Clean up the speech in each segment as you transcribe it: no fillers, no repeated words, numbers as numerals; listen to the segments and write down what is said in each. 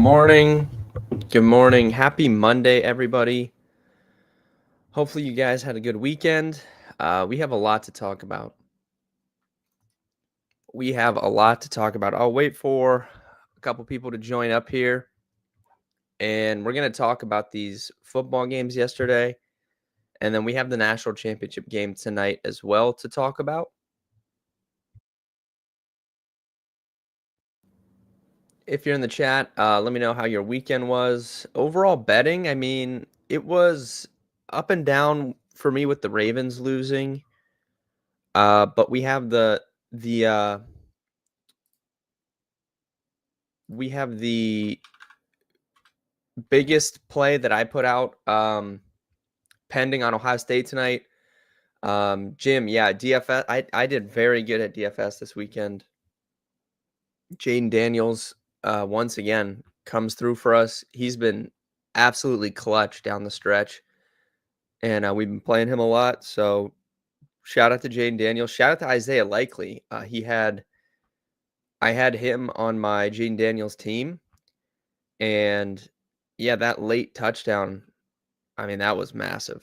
morning. Good morning. Happy Monday, everybody. Hopefully you guys had a good weekend. We have a lot to talk about. I'll wait for a couple people to join up here. And we're going to talk about these football games yesterday. And then we have the national championship game tonight as well to talk about. If you're in the chat, let me know how your weekend was. Overall betting, I mean, it was up and down for me with the Ravens losing. But we have the biggest play that I put out pending on Ohio State tonight. Jim, yeah, DFS. I did very good at DFS this weekend. Jaden Daniels once again comes through for us. He's been absolutely clutch down the stretch, and we've been playing him a lot. So shout out to Jaden Daniels. Shout out to Isaiah Likely. I had him on my Jaden Daniels team, and yeah, that late touchdown, I mean, that was massive.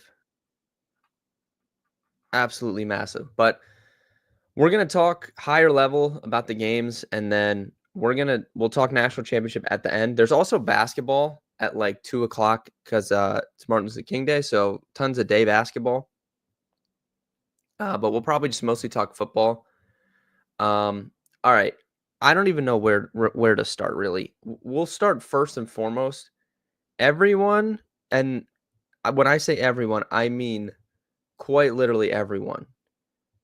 Absolutely massive. But we're going to talk higher level about the games, and then we'll talk national championship at the end. There's also basketball at like 2:00 because it's Martin Luther King Day, so tons of day basketball. But we'll probably just mostly talk football. All right. I don't even know where to start, really. We'll start first and foremost. Everyone, and when I say everyone, I mean quite literally everyone,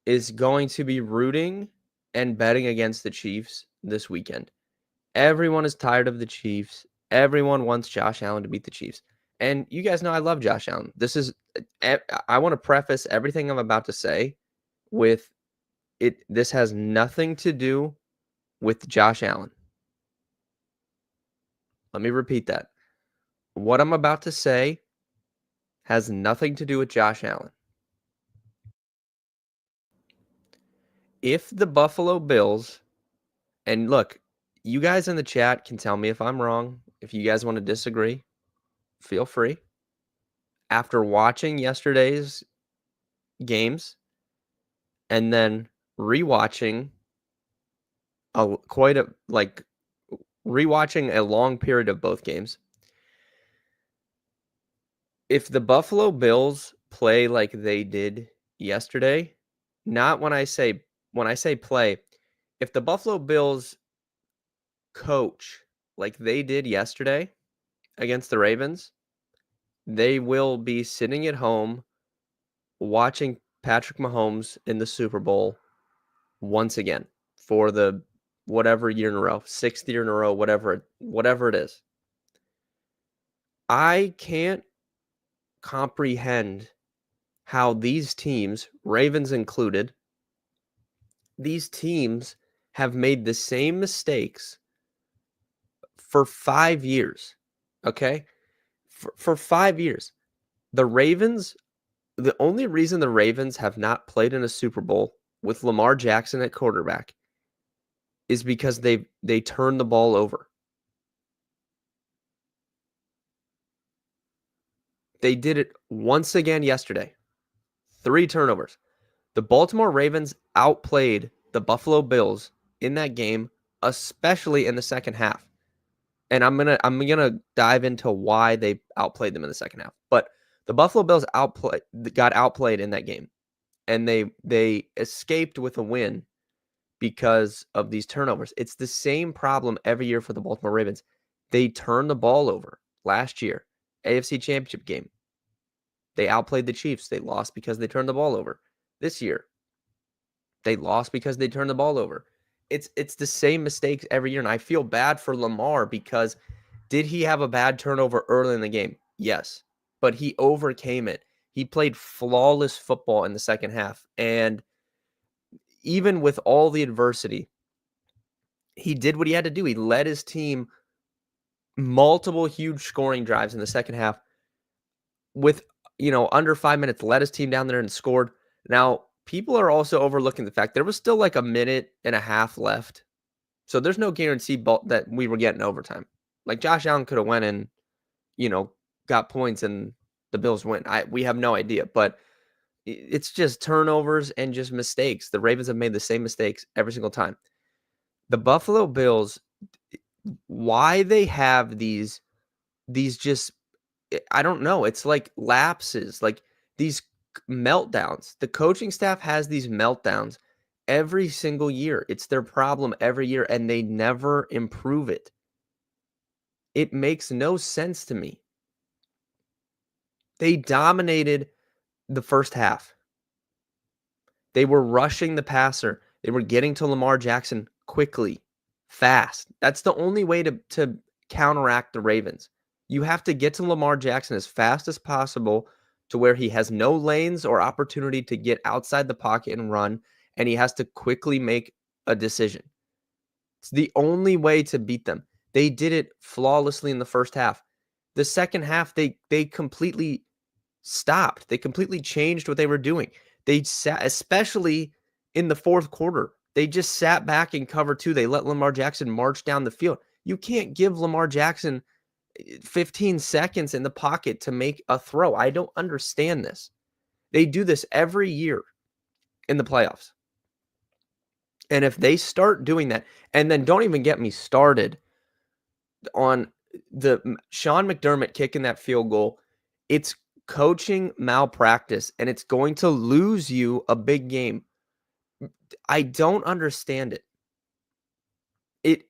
is going to be rooting and betting against the Chiefs this weekend. Everyone is tired of the Chiefs. Everyone wants Josh Allen to beat the Chiefs. And you guys know I love Josh Allen. I want to preface everything I'm about to say with it. This has nothing to do with Josh Allen. Let me repeat that. What I'm about to say has nothing to do with Josh Allen. If the Buffalo Bills, and look, you guys in the chat can tell me if I'm wrong. If you guys want to disagree, feel free. After watching yesterday's games and then rewatching rewatching a long period of both games, if the Buffalo Bills play like they did yesterday, not when I say play, if the Buffalo Bills coach like they did yesterday against the Ravens, they will be sitting at home watching Patrick Mahomes in the Super Bowl once again for the whatever year in a row, 6th year in a row, whatever it is. I can't comprehend how these teams, Ravens included, these teams have made the same mistakes for 5 years. Okay? For 5 years. The only reason the Ravens have not played in a Super Bowl with Lamar Jackson at quarterback is because they turn the ball over. They did it once again yesterday. 3 turnovers. The Baltimore Ravens outplayed the Buffalo Bills in that game, especially in the second half. And I'm gonna dive into why they outplayed them in the second half. But the Buffalo Bills got outplayed in that game, and they escaped with a win because of these turnovers. It's the same problem every year for the Baltimore Ravens. They turn the ball over. Last year, AFC Championship game, they outplayed the Chiefs. They lost because they turned the ball over. This year, they lost because they turned the ball over. It's the same mistakes every year, and I feel bad for Lamar because did he have a bad turnover early in the game? Yes, but he overcame it. He played flawless football in the second half, and even with all the adversity, he did what he had to do. He led his team multiple huge scoring drives in the second half with, under 5 minutes, led his team down there and scored. Now, people are also overlooking the fact there was still like a minute and a half left. So there's no guarantee that we were getting overtime. Like Josh Allen could have went and, got points and the Bills win. We have no idea, but it's just turnovers and just mistakes. The Ravens have made the same mistakes every single time. The Buffalo Bills, why they have these just, I don't know. It's like lapses, like these meltdowns. The coaching staff has these meltdowns every single year. It's their problem every year, and they never improve it. It makes no sense to me. They dominated the first half. They were rushing the passer. They were getting to Lamar Jackson quickly, fast. That's the only way to counteract the Ravens. You have to get to Lamar Jackson as fast as possible to where he has no lanes or opportunity to get outside the pocket and run, and he has to quickly make a decision. It's the only way to beat them. They did it flawlessly in the first half. The second half, they completely stopped. They completely changed what they were doing. They sat, especially in the fourth quarter, they just sat back in cover two. They let Lamar Jackson march down the field. You can't give Lamar Jackson 15 seconds in the pocket to make a throw. I don't understand this. They do this every year in the playoffs. And if they start doing that, and then don't even get me started on the Sean McDermott kicking that field goal, it's coaching malpractice, and it's going to lose you a big game. I don't understand it.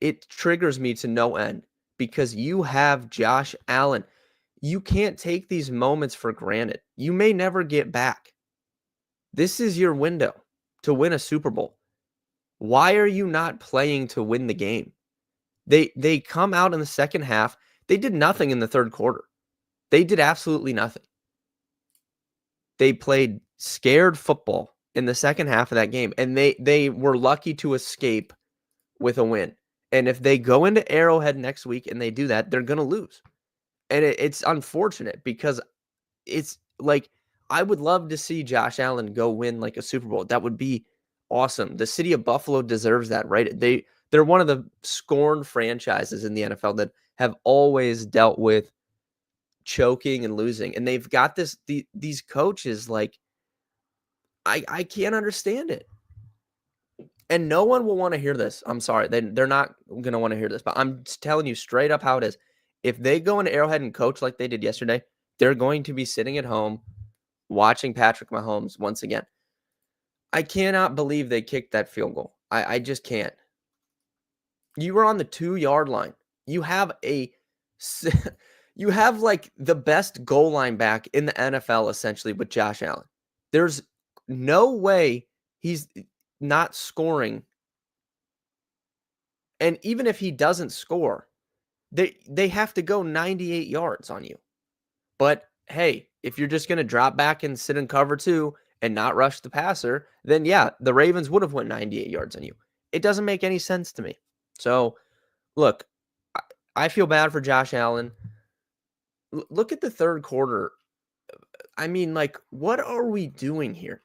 It triggers me to no end because you have Josh Allen. You can't take these moments for granted. You may never get back. This is your window to win a Super Bowl. Why are you not playing to win the game? They come out in the second half. They did nothing in the third quarter. They did absolutely nothing. They played scared football in the second half of that game, and they were lucky to escape with a win. And if they go into Arrowhead next week and they do that, they're going to lose. And it's unfortunate because it's like I would love to see Josh Allen go win like a Super Bowl. That would be awesome. The city of Buffalo deserves that, right? They're one of the scorned franchises in the NFL that have always dealt with choking and losing. And they've got these coaches, like I can't understand it. And no one will want to hear this. I'm sorry. They're not going to want to hear this, but I'm telling you straight up how it is. If they go into Arrowhead and coach like they did yesterday, they're going to be sitting at home watching Patrick Mahomes once again. I cannot believe they kicked that field goal. I just can't. You were on the 2-yard line. You have like the best goal line back in the NFL essentially with Josh Allen. There's no way he's not scoring. And even if he doesn't score, they have to go 98 yards on you. But hey, if you're just going to drop back and sit in cover two and not rush the passer, then yeah, the Ravens would have went 98 yards on you. It doesn't make any sense to me. So, look, I feel bad for Josh Allen. Look at the third quarter. I mean, like, what are we doing here?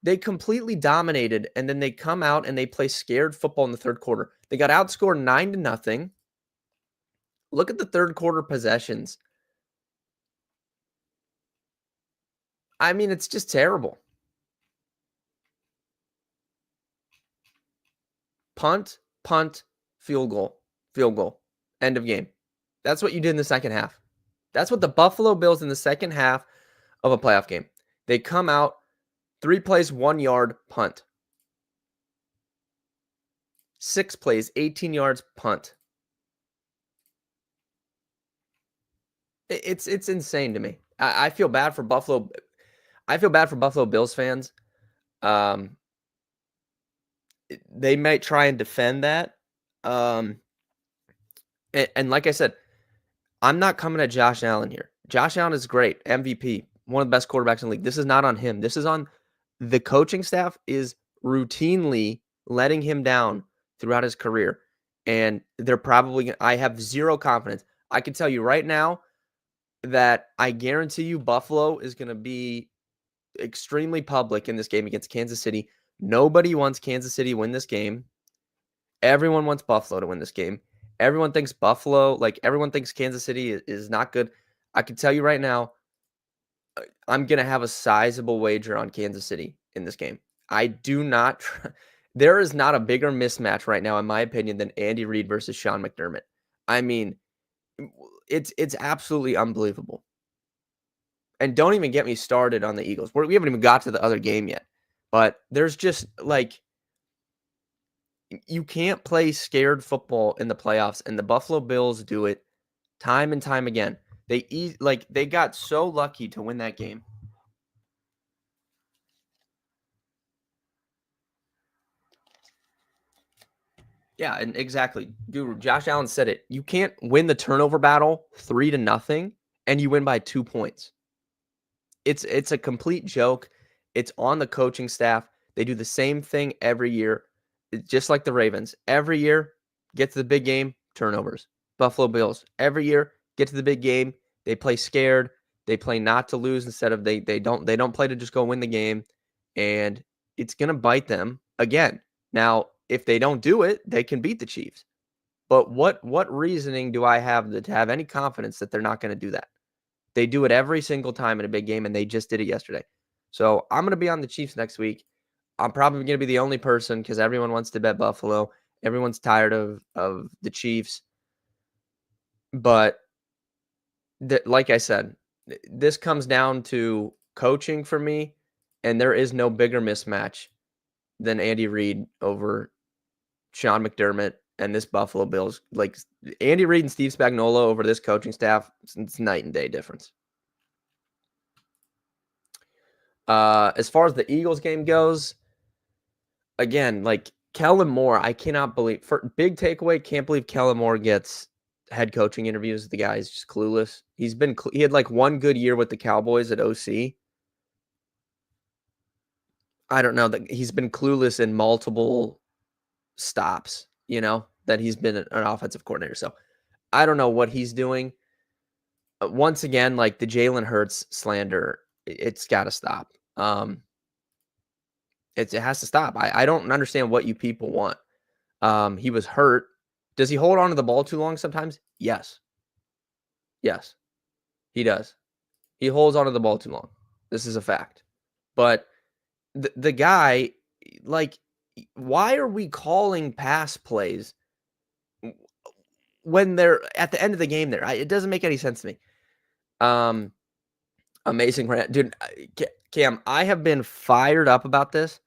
They completely dominated, and then they come out and they play scared football in the third quarter. They got outscored 9-0. Look at the third quarter possessions. I mean, it's just terrible. Punt, field goal, end of game. That's what you did in the second half. That's what the Buffalo Bills in the second half of a playoff game. They come out, 3 plays, 1 yard, punt. 6 plays, 18 yards, punt. It's insane to me. I feel bad for Buffalo. I feel bad for Buffalo Bills fans. They might try and defend that. And like I said, I'm not coming at Josh Allen here. Josh Allen is great, MVP, one of the best quarterbacks in the league. This is not on him. This is on the coaching staff is routinely letting him down throughout his career. And they're probably, I have zero confidence. I can tell you right now that I guarantee you Buffalo is going to be extremely public in this game against Kansas City. Nobody wants Kansas City to win this game. Everyone wants Buffalo to win this game. Everyone thinks Buffalo, like everyone thinks Kansas City is not good. I can tell you right now, I'm going to have a sizable wager on Kansas City in this game. I do not, there is not a bigger mismatch right now, in my opinion, than Andy Reid versus Sean McDermott. I mean, it's absolutely unbelievable. And don't even get me started on the Eagles. We haven't even got to the other game yet. But there's just like, you can't play scared football in the playoffs, and the Buffalo Bills do it time and time again. They got so lucky to win that game. Yeah, and exactly. Guru, Josh Allen said it. You can't win the turnover battle 3-0 and you win by 2 points. It's a complete joke. It's on the coaching staff. They do the same thing every year. It's just like the Ravens. Every year, get to the big game, turnovers. Buffalo Bills. Every year, get to the big game. They play scared. They play not to lose instead of they don't play to just go win the game. And it's gonna bite them again. Now, if they don't do it, they can beat the Chiefs. But what reasoning do I have to have any confidence that they're not going to do that? They do it every single time in a big game, and they just did it yesterday. So I'm going to be on the Chiefs next week. I'm probably going to be the only person because everyone wants to bet Buffalo. Everyone's tired of the Chiefs. But like I said, this comes down to coaching for me, and there is no bigger mismatch than Andy Reid over Sean McDermott and this Buffalo Bills. Like Andy Reid and Steve Spagnuolo over this coaching staff, it's night and day difference. As far as the Eagles game goes, again, like Kellen Moore, I cannot believe, for big takeaway, can't believe Kellen Moore gets head coaching interviews. The guy's just clueless. He had like one good year with the Cowboys at OC. I don't know that he's been clueless in multiple stops, that he's been an offensive coordinator. So I don't know what he's doing. Once again, like the Jalen Hurts slander, it's got to stop. It has to stop. I don't understand what you people want. He was hurt. Does he hold on to the ball too long sometimes? Yes. Yes, he does. He holds on to the ball too long. This is a fact. But the guy, like, why are we calling pass plays when they're at the end of the game there? It doesn't make any sense to me. Amazing rant. Dude, Cam, I have been fired up about this.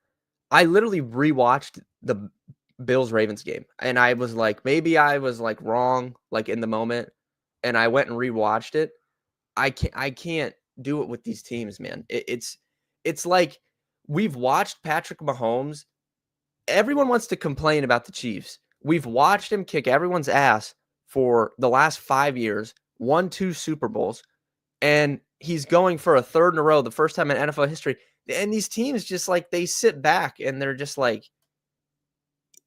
I literally rewatched the Bills-Ravens game, and I was like, maybe I was, like, wrong, like, in the moment, and I went and rewatched it. I can't do it with these teams, man. It's like we've watched Patrick Mahomes. Everyone wants to complain about the Chiefs. We've watched him kick everyone's ass for the last 5 years, won 2 Super Bowls, and he's going for a third in a row, the first time in NFL history. And these teams just like they sit back and they're just like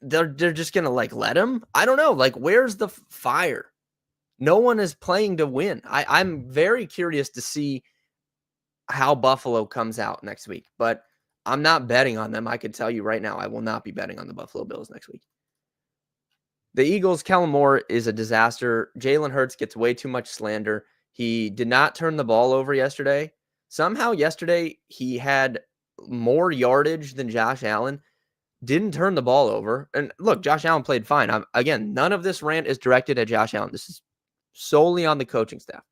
they're just gonna like let him. I don't know. Like, where's the fire? No one is playing to win. I'm very curious to see how Buffalo comes out next week, but I'm not betting on them. I can tell you right now, I will not be betting on the Buffalo Bills next week. The Eagles, Kellen Moore is a disaster. Jalen Hurts gets way too much slander. He did not turn the ball over yesterday. Somehow yesterday he had more yardage than Josh Allen. Didn't turn the ball over. And look, Josh Allen played fine. Again, none of this rant is directed at Josh Allen. This is solely on the coaching staff.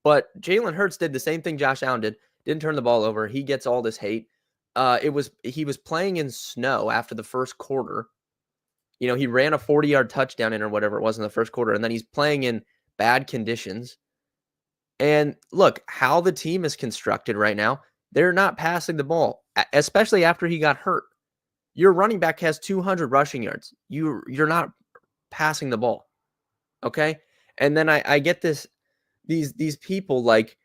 But Jalen Hurts did the same thing Josh Allen did. Didn't turn the ball over. He gets all this hate. He was playing in snow after the first quarter. He ran a 40-yard touchdown in or whatever it was in the first quarter, and then he's playing in bad conditions. And look, how the team is constructed right now, they're not passing the ball, especially after he got hurt. Your running back has 200 rushing yards. You're not passing the ball, okay? And then I get these people like,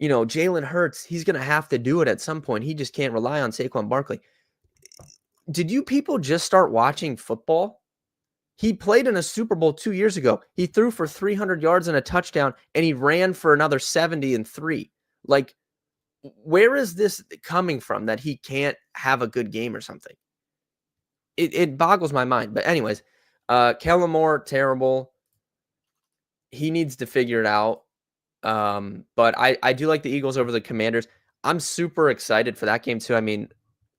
Jalen Hurts, he's going to have to do it at some point. He just can't rely on Saquon Barkley. Did you people just start watching football? He played in a Super Bowl 2 years ago. He threw for 300 yards and a touchdown, and he ran for another 70 and 3. Like, where is this coming from that he can't have a good game or something? It boggles my mind. But anyways, Kellen Moore, terrible. He needs to figure it out. But I do like the Eagles over the Commanders. I'm super excited for that game too. I mean,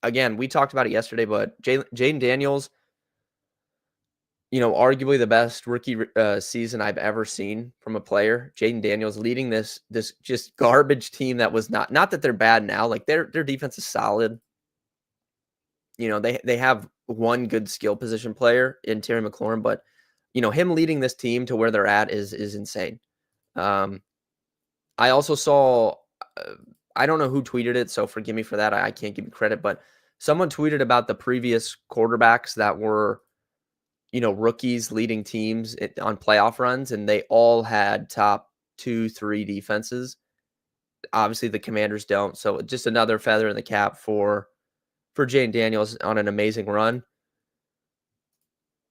again, we talked about it yesterday, but Jaden Daniels, arguably the best rookie season I've ever seen from a player. Jaden Daniels leading this just garbage team that was not that they're bad now. Like their defense is solid. They have one good skill position player in Terry McLaurin, but him leading this team to where they're at is insane. I also saw, I don't know who tweeted it, so forgive me for that. I can't give you credit, but someone tweeted about the previous quarterbacks that were, rookies leading teams on playoff runs, and they all had top 2, 3 defenses. Obviously, the Commanders don't, so just another feather in the cap for Jane Daniels on an amazing run.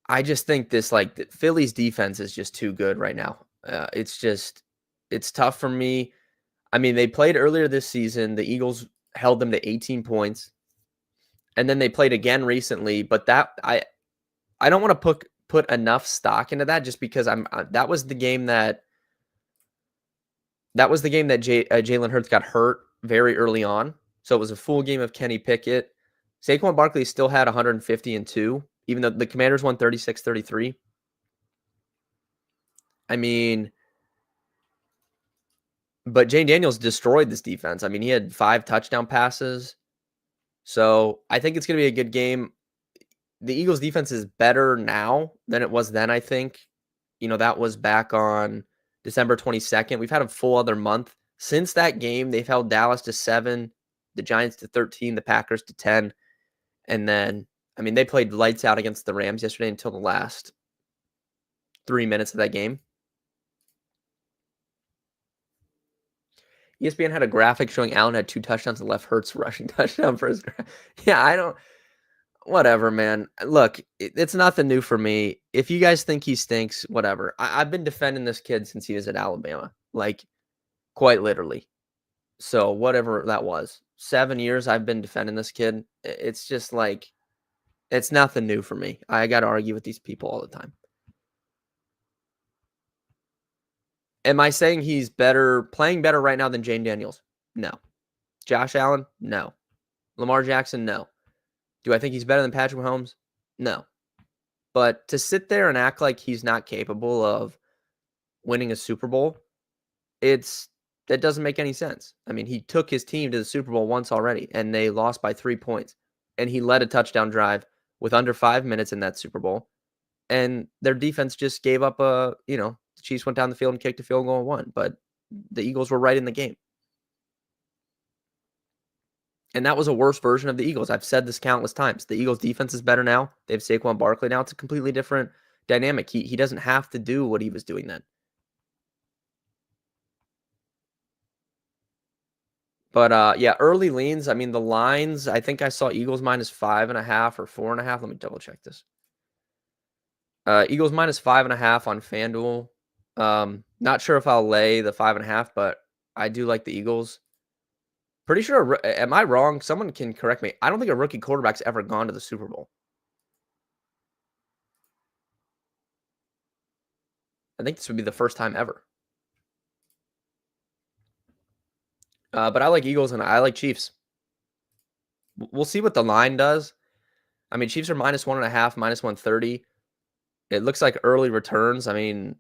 I just think Philly's defense is just too good right now. It's tough for me. I mean, they played earlier this season. The Eagles held them to 18 points. And then they played again recently, but I don't want to put enough stock into that just because that was the game that Jalen Hurts got hurt very early on. So it was a full game of Kenny Pickett. Saquon Barkley still had 150-2, even though the Commanders won 36-33. I mean, but Jane Daniels destroyed this defense. I mean, he had 5 touchdown passes. So I think it's going to be a good game. The Eagles defense is better now than it was then, I think. That was back on December 22nd. We've had a full other month. Since that game, they've held Dallas to 7, the Giants to 13, the Packers to 10. And then, I mean, they played lights out against the Rams yesterday until the last 3 minutes of that game. ESPN had a graphic showing Allen had 2 touchdowns and left Hurts rushing touchdown for his. Yeah, whatever, man. Look, it's nothing new for me. If you guys think he stinks, whatever. I've been defending this kid since he was at Alabama, like quite literally. So whatever that was, 7 years I've been defending this kid. It's just like, it's nothing new for me. I got to argue with these people all the time. Am I saying he's playing better right now than Jane Daniels? No. Josh Allen? No. Lamar Jackson? No. Do I think he's better than Patrick Mahomes? No. But to sit there and act like he's not capable of winning a Super Bowl, that doesn't make any sense. I mean, he took his team to the Super Bowl once already, and they lost by 3 points. And he led a touchdown drive with under 5 minutes in that Super Bowl. And their defense just gave up the Chiefs went down the field and kicked a field goal and won. But the Eagles were right in the game. And that was a worse version of the Eagles. I've said this countless times. The Eagles' defense is better now. They have Saquon Barkley now. It's a completely different dynamic. He doesn't have to do what he was doing then. But, yeah, early leans. I mean, the lines, I think I saw Eagles -5.5 or 4.5. Let me double check this. Eagles -5.5 on FanDuel. Not sure if I'll lay the 5.5, but I do like the Eagles. Pretty sure, am I wrong? Someone can correct me. I don't think a rookie quarterback's ever gone to the Super Bowl. I think this would be the first time ever. But I like Eagles and I like Chiefs. We'll see what the line does. I mean, Chiefs are -1.5, -130. It looks like early returns. I mean,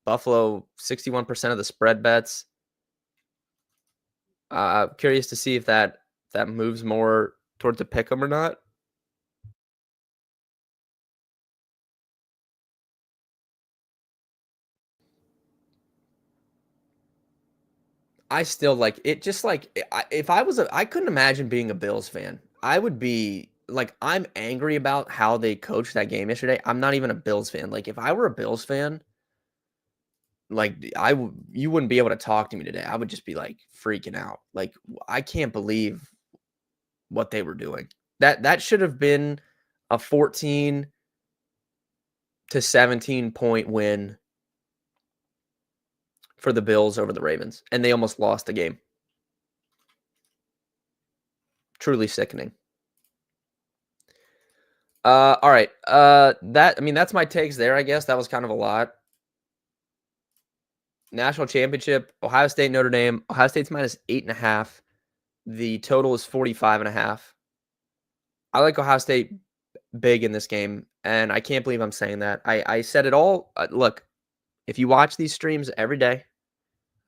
Buffalo, 61% of the spread bets. Curious to see if that moves more towards a pick 'em or not. I still like it. Just like if I couldn't imagine being a Bills fan. I would be like, I'm angry about how they coached that game yesterday. I'm not even a Bills fan. Like, if I were a Bills fan, like you wouldn't be able to talk to me today. I would just be like freaking out. Like, I can't believe what they were doing. That should have been a 14 to 17 point win for the Bills over the Ravens, and they almost lost the game. Truly sickening. All right. That's my takes there, I guess. That was kind of a lot. National championship, Ohio State, Notre Dame. Ohio State's minus 8.5. The total is 45.5. I like Ohio State big in this game, and I can't believe I'm saying that. I said it all. Look, if you watch these streams every day,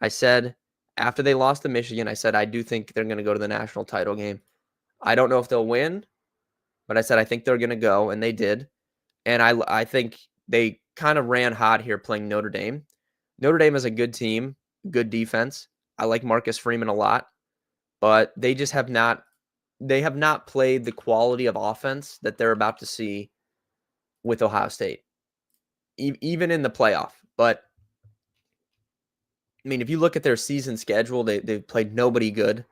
I said after they lost to Michigan, I said I do think they're going to go to the national title game. I don't know if they'll win, but I said I think they're going to go, and they did. And I think they kind of ran hot here playing Notre Dame. Notre Dame is a good team, good defense. I like Marcus Freeman a lot, but they just have not played the quality of offense that they're about to see with Ohio State, even in the playoff. But I mean, if you look at their season schedule, they've played nobody good.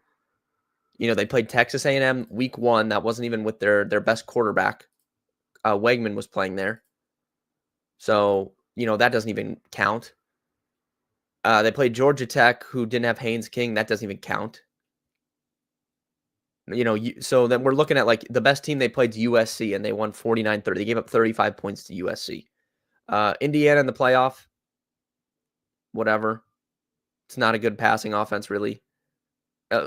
They played Texas A&M week 1. That wasn't even with their best quarterback. Wegman was playing there. So, that doesn't even count. They played Georgia Tech, who didn't have Haynes King. That doesn't even count. So then we're looking at like the best team they played to USC, and they won 49-30. They gave up 35 points to USC. Indiana in the playoff, whatever. It's not a good passing offense, really,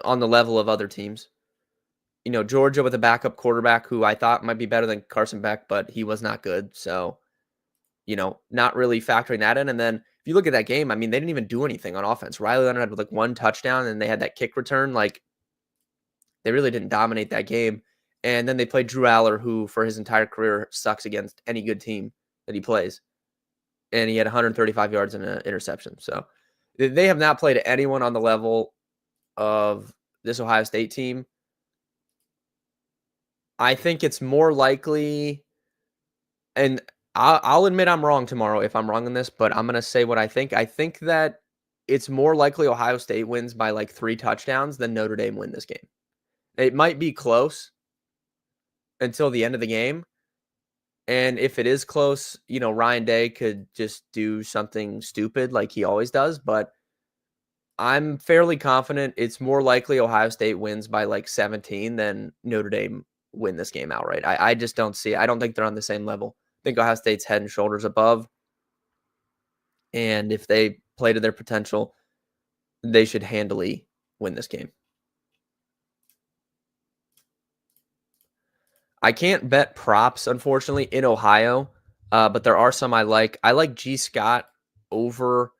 on the level of other teams. Georgia with a backup quarterback who I thought might be better than Carson Beck, but he was not good. So, not really factoring that in. And then if you look at that game, I mean, they didn't even do anything on offense. Riley Leonard had like 1 touchdown, and they had that kick return. Like, they really didn't dominate that game. And then they played Drew Aller, who for his entire career sucks against any good team that he plays. And he had 135 yards and an interception. So they have not played anyone on the level of this Ohio State team. I think it's more likely, and I'll admit I'm wrong tomorrow if I'm wrong on this, but I'm going to say what I think. I think that it's more likely Ohio State wins by like 3 touchdowns than Notre Dame win this game. It might be close until the end of the game. And if it is close, Ryan Day could just do something stupid like he always does. But I'm fairly confident it's more likely Ohio State wins by like 17 than Notre Dame win this game outright. I just don't see it. I don't think they're on the same level. I think Ohio State's head and shoulders above. And if they play to their potential, they should handily win this game. I can't bet props, unfortunately, in Ohio, but there are some I like. I like G. Scott over.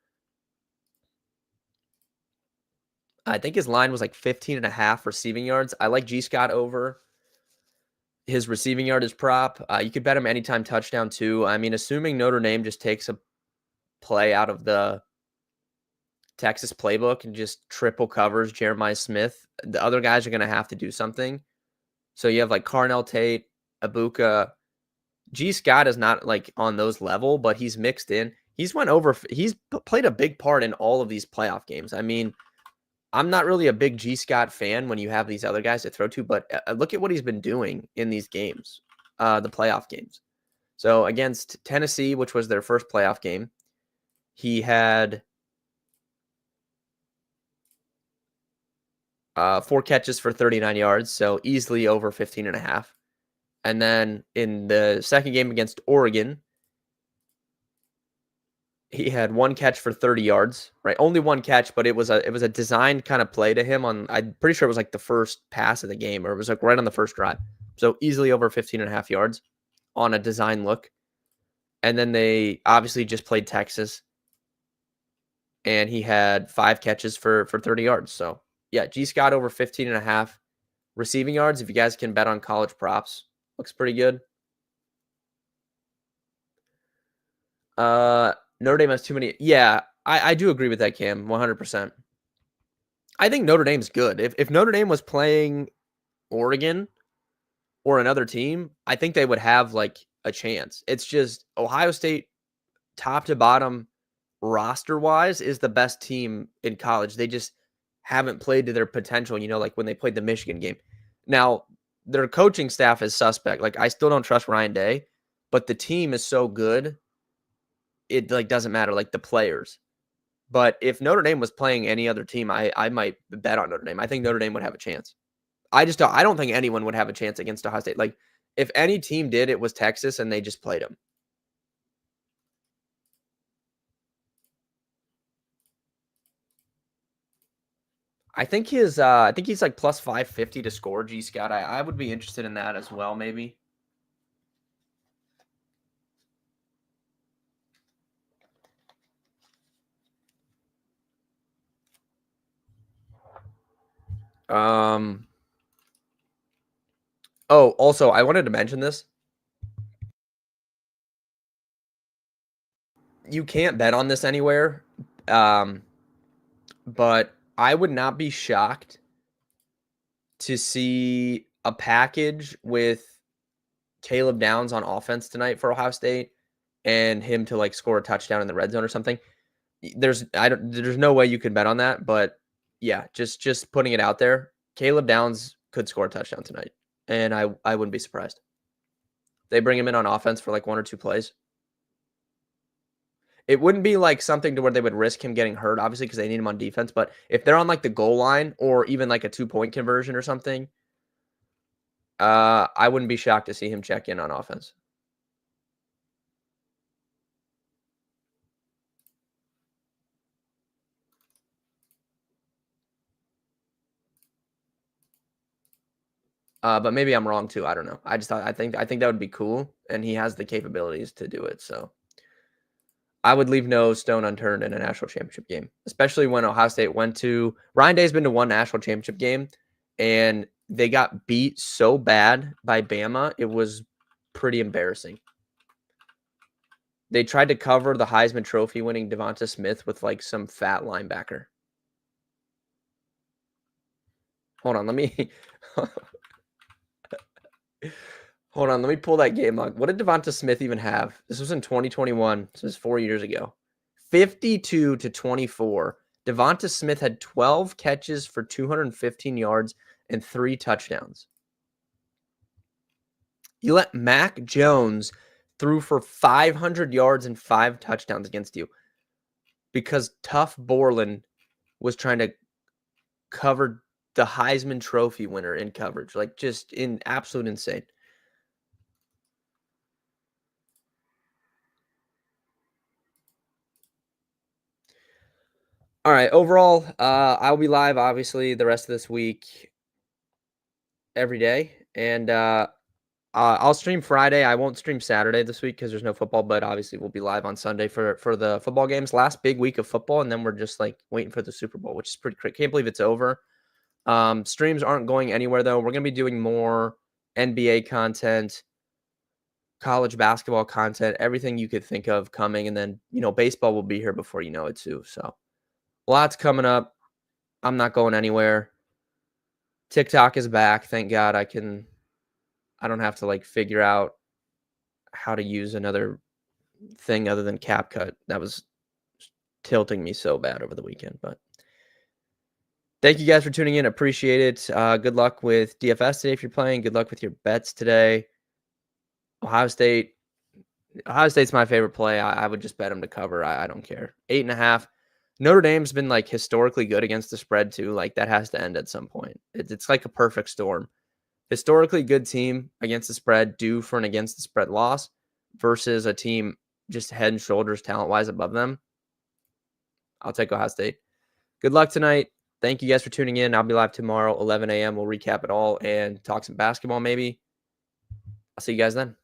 I think his line was like 15.5 receiving yards. I like G. Scott over his receiving yardage prop. You could bet him anytime touchdown, too. I mean, assuming Notre Dame just takes a play out of the Texas playbook and just triple covers Jeremiah Smith, the other guys are going to have to do something. So you have like Carnell Tate, Abuka. G. Scott is not like on those level, but he's mixed in. He's played a big part in all of these playoff games. I mean, I'm not really a big G. Scott fan when you have these other guys to throw to, but look at what he's been doing in these games, the playoff games. So against Tennessee, which was their first playoff game, he had 4 catches for 39 yards, so easily over 15.5. And then in the second game against Oregon, he had 1 catch for 30 yards, right? Only 1 catch, but it was a designed kind of play to him I'm pretty sure it was like the first pass of the game, or it was like right on the first drive. So easily over 15.5 yards on a design look. And then they obviously just played Texas, and he had 5 catches for 30 yards. So yeah, G. Scott over 15.5 receiving yards. If you guys can bet on college props, looks pretty good. Notre Dame has too many. Yeah, I do agree with that, Cam, 100%. I think Notre Dame's good. If Notre Dame was playing Oregon or another team, I think they would have like a chance. It's just Ohio State, top to bottom, roster-wise, is the best team in college. They just haven't played to their potential, like when they played the Michigan game. Now, their coaching staff is suspect. Like, I still don't trust Ryan Day, but the team is so good, it like doesn't matter, like the players. But if Notre Dame was playing any other team, I might bet on Notre Dame. I think Notre Dame would have a chance. I don't think anyone would have a chance against Ohio State. Like, If any team did, it was Texas, and they just played them. I think he's like plus 550 to score, G Scott. I would be interested in that as well, maybe. Oh, also, I wanted to mention this. You can't bet on this anywhere, but I would not be shocked to see a package with Caleb Downs on offense tonight for Ohio State and him to like score a touchdown in the red zone or something. There's no way you could bet on that, but yeah, just putting it out there. Caleb Downs could score a touchdown tonight, and I wouldn't be surprised. They bring him in on offense for like 1 or 2 plays. It wouldn't be like something to where they would risk him getting hurt, obviously, because they need him on defense. But if they're on like the goal line or even like a 2-point conversion or something, I wouldn't be shocked to see him check in on offense. But maybe I'm wrong too. I don't know. I think that would be cool, and he has the capabilities to do it. So I would leave no stone unturned in a national championship game, especially when Ohio State went to Ryan Day's been to one national championship game, and they got beat so bad by Bama. It was pretty embarrassing. They tried to cover the Heisman Trophy winning Devonta Smith with like some fat linebacker. Hold on, let me hold on, let me pull that game up. What did Devonta Smith even have? This was in 2021. This was 4 years ago. 52-24. Devonta Smith had 12 catches for 215 yards and 3 touchdowns. You let Mac Jones threw for 500 yards and 5 touchdowns against you because Tough Borland was trying to cover the Heisman Trophy winner in coverage. Like, just in absolute insane. All right. Overall, I'll be live, obviously, the rest of this week every day. And I'll stream Friday. I won't stream Saturday this week because there's no football, but obviously we'll be live on Sunday for the football games. Last big week of football, and then we're just like waiting for the Super Bowl, which is pretty crazy. Can't believe it's over. Streams aren't going anywhere, though. We're going to be doing more NBA content, college basketball content, everything you could think of coming. And then, baseball will be here before you know it, too. So lots coming up. I'm not going anywhere. TikTok is back. Thank God I don't have to like figure out how to use another thing other than CapCut. That was tilting me so bad over the weekend, but thank you guys for tuning in. Appreciate it. Good luck with DFS today if you're playing. Good luck with your bets today. Ohio State's my favorite play. I would just bet them to cover. I don't care. 8.5. Notre Dame's been like historically good against the spread too. Like that has to end at some point. It's like a perfect storm. Historically good team against the spread, due for an against the spread loss versus a team just head and shoulders talent-wise above them. I'll take Ohio State. Good luck tonight. Thank you guys for tuning in. I'll be live tomorrow, 11 a.m. We'll recap it all and talk some basketball maybe. I'll see you guys then.